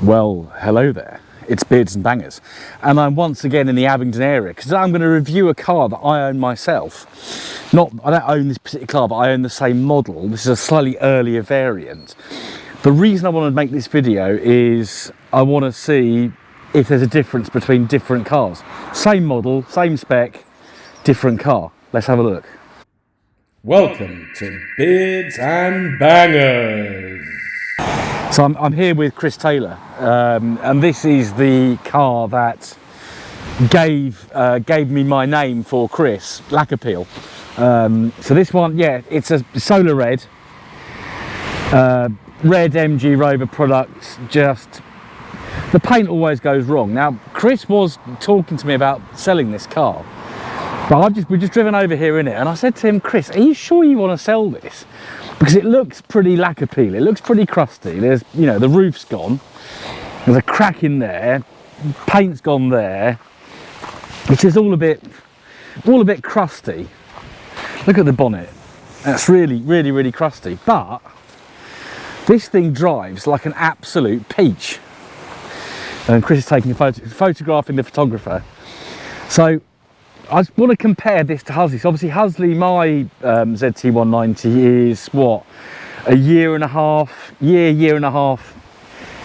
Well, hello there. It's Beards and Bangers, and I'm once again in the Abingdon area because I'm going to review a car that I own myself. I don't own this particular car, but I own the same model. This is a slightly earlier variant. The reason I want to make this video is I want to see if there's a difference between different cars. Same model, same spec, different car. Let's have a look. Welcome to Beards and Bangers. So I'm here with Chris Taylor, and this is the car that gave me my name for Chris, Lack Appeal. So this one, yeah, it's a solar red MG Rover product. Just the paint always goes wrong. Now Chris was talking to me about selling this car, but we've just driven over here in it, and I said to him, Chris, are you sure you want to sell this? Because it looks pretty lack appeal, it looks pretty crusty. There's, you know, the roof's gone, there's a crack in there, paint's gone there, which is all a bit crusty. Look at the bonnet, that's really crusty, but this thing drives like an absolute peach. And Chris is taking a photographing the photographer. So I just want to compare this to Husley. So obviously Husley, my ZT190 is what, a year and a half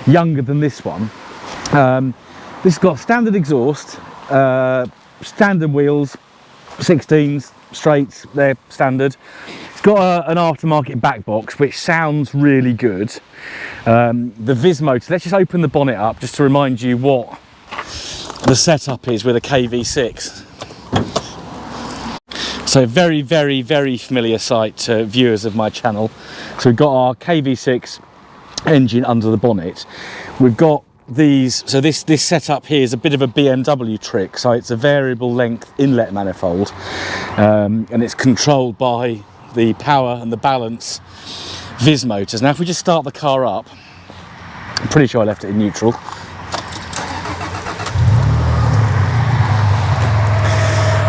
younger than this one. This has got standard exhaust, standard wheels, 16s, straights, they're standard. It's got an aftermarket back box, which sounds really good. The Vismotor, let's just open the bonnet up just to remind you what the setup is with a KV6. So very familiar sight to viewers of my channel. So we've got our KV6 engine under the bonnet. We've got these, so this setup here is a bit of a BMW trick. So it's a variable length inlet manifold, and it's controlled by the power and the balance Vismotors. Now if we just start the car up, I'm pretty sure I left it in neutral.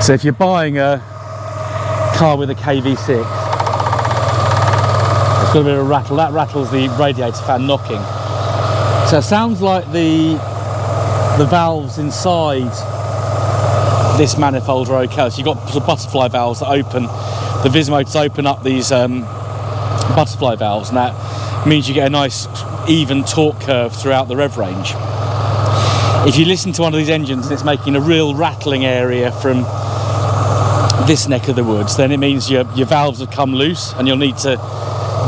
So if you're buying a car with a KV6, it's got a bit of a rattle. That rattles the radiator fan knocking. So it sounds like the valves inside this manifold are okay. So you've got sort of butterfly valves that open, the Vismotors open up these butterfly valves, and that means you get a nice even torque curve throughout the rev range. If you listen to one of these engines and it's making a real rattling area from this neck of the woods, then it means your valves have come loose and you'll need to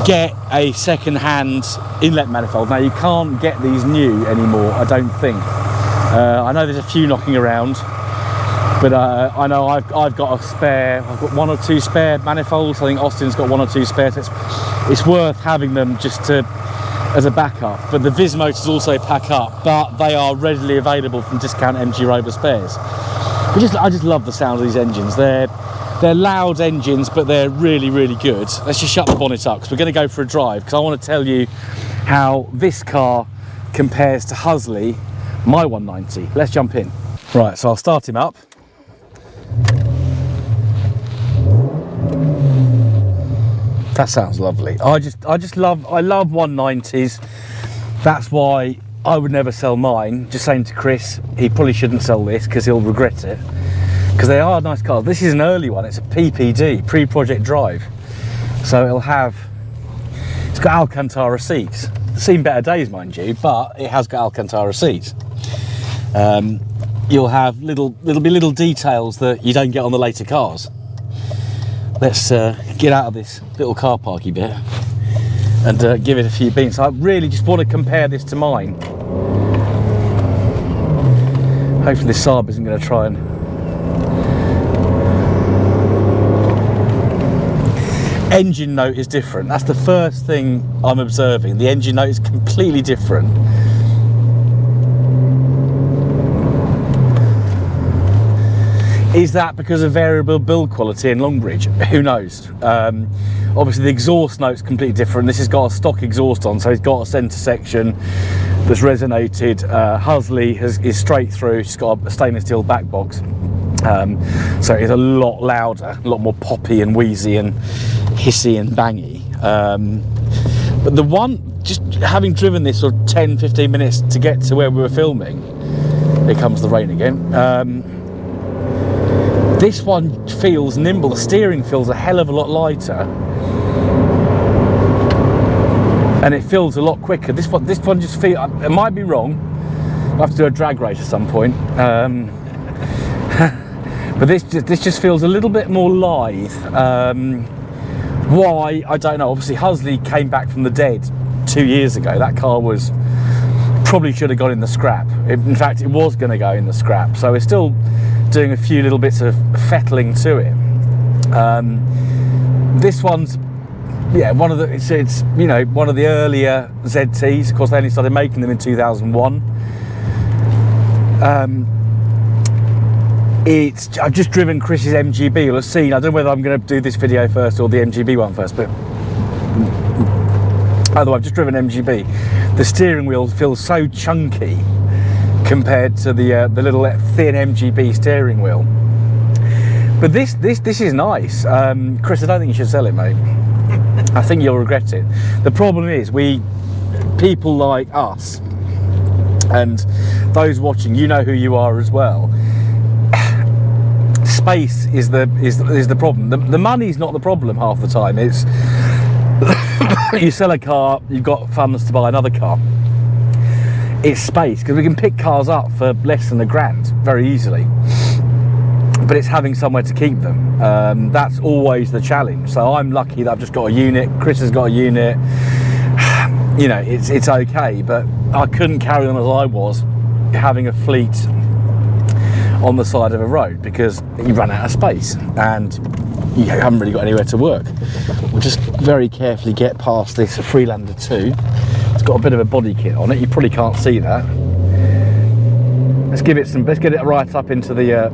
get a second-hand inlet manifold. Now you can't get these new anymore, I don't think. I know there's a few knocking around, but I know I've got a spare. I've got one or two spare manifolds. I think Austin's got one or two spares. It's worth having them just as a backup. But the Vismotors also pack up, but they are readily available from discount MG Rover spares. I just love the sound of these engines. They're loud engines, but they're really good. Let's just shut the bonnet up because we're going to go for a drive, because I want to tell you how this car compares to Husley, my 190. Let's jump in. Right, so I'll start him up. That sounds lovely. I love 190s. That's why I would never sell mine. Just saying to Chris, he probably shouldn't sell this because he'll regret it, because they are nice cars. This is an early one. It's a PPD, pre-project drive, so it's got Alcantara seats. Seen better days, mind you, but it has got Alcantara seats. You'll have little details that you don't get on the later cars. Let's get out of this little car parky bit and give it a few beans. I really just want to compare this to mine. Hopefully this Saab isn't going to try and... Engine note is different. That's the first thing I'm observing. The engine note is completely different. Is that because of variable build quality in Longbridge? Who knows? Obviously the exhaust note's completely different. This has got a stock exhaust on, so it's got a centre section that's resonated. Husley is straight through. It's got a stainless steel back box. So it's a lot louder, a lot more poppy and wheezy and hissy and bangy. But the one, just having driven this sort of 10-15 minutes to get to where we were filming, here comes the rain again, this one feels nimble. The steering feels a hell of a lot lighter, and it feels a lot quicker. This one just feels, it might be wrong, I'll have to do a drag race at some point, but this just feels a little bit more lithe. Why, I don't know. Obviously Husley came back from the dead 2 years ago. That car was probably should have gone in the scrap. In fact, it was going to go in the scrap, so we're still doing a few little bits of fettling to it. This one's, yeah, one of the, it's you know, one of the earlier ZTs. Of course, they only started making them in 2001. I've just driven Chris's MGB. You'll have seen, I don't know whether I'm going to do this video first or the MGB one first, but although I've just driven MGB, the steering wheel feels so chunky compared to the little thin MGB steering wheel. But this is nice. Chris, I don't think you should sell it, mate. I think you'll regret it. The problem is, people like us, and those watching, you know who you are as well. Space is the problem. The money's not the problem half the time. It's you sell a car, you've got funds to buy another car. It's space, because we can pick cars up for less than £1,000 very easily, but it's having somewhere to keep them. That's always the challenge. So I'm lucky that I've just got a unit. Chris has got a unit. You know, it's okay, but I couldn't carry on as I was, having a fleet on the side of a road, because you run out of space and you haven't really got anywhere to work. We'll just very carefully get past this Freelander 2. It's got a bit of a body kit on it. You probably can't see that. Let's get it right up into the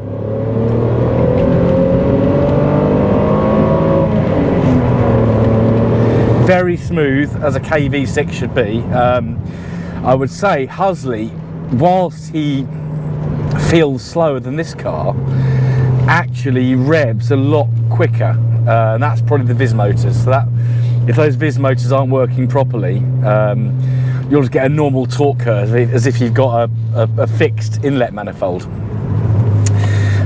very smooth, as a KV6 should be. I would say Husley, whilst he feels slower than this car, actually revs a lot quicker, and that's probably the Viz motors. So that, if those Viz motors aren't working properly, you'll just get a normal torque curve, as if you've got a fixed inlet manifold.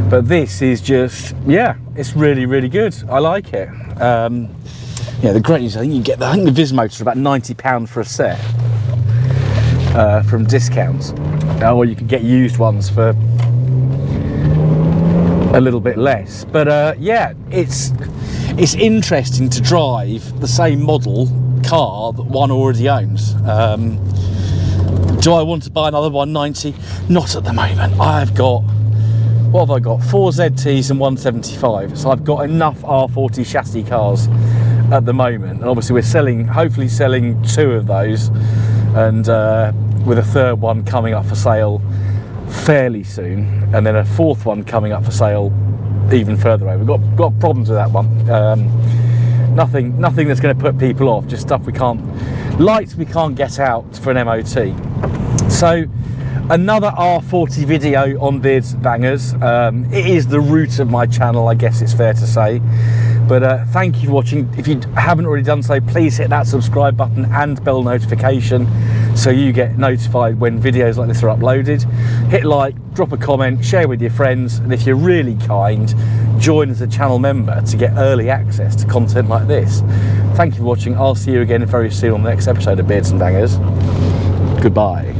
But this is just, yeah, it's really, really good. I like it. Yeah, the great news, I think the Viz motors are about £90 for a set, from discounts, or you can get used ones for a little bit less. But yeah, it's interesting to drive the same model car that one already owns. Do I want to buy another 190? Not at the moment. I've got, what have I got? 4 ZTs and 175. So I've got enough R40 chassis cars at the moment, and obviously we're hopefully selling 2 of those, and with a third one coming up for sale fairly soon, and then a 4th one coming up for sale even further away. We've got problems with that one. Nothing that's going to put people off, just stuff lights we can't get out for an MOT. So another R40 video on Beards and Bangers. It is the root of my channel, I guess it's fair to say. But thank you for watching. If you haven't already done so, please hit that subscribe button and bell notification so you get notified when videos like this are uploaded. Hit like, drop a comment, share with your friends, and if you're really kind, join as a channel member to get early access to content like this. Thank you for watching. I'll see you again very soon on the next episode of Beards and Bangers. Goodbye.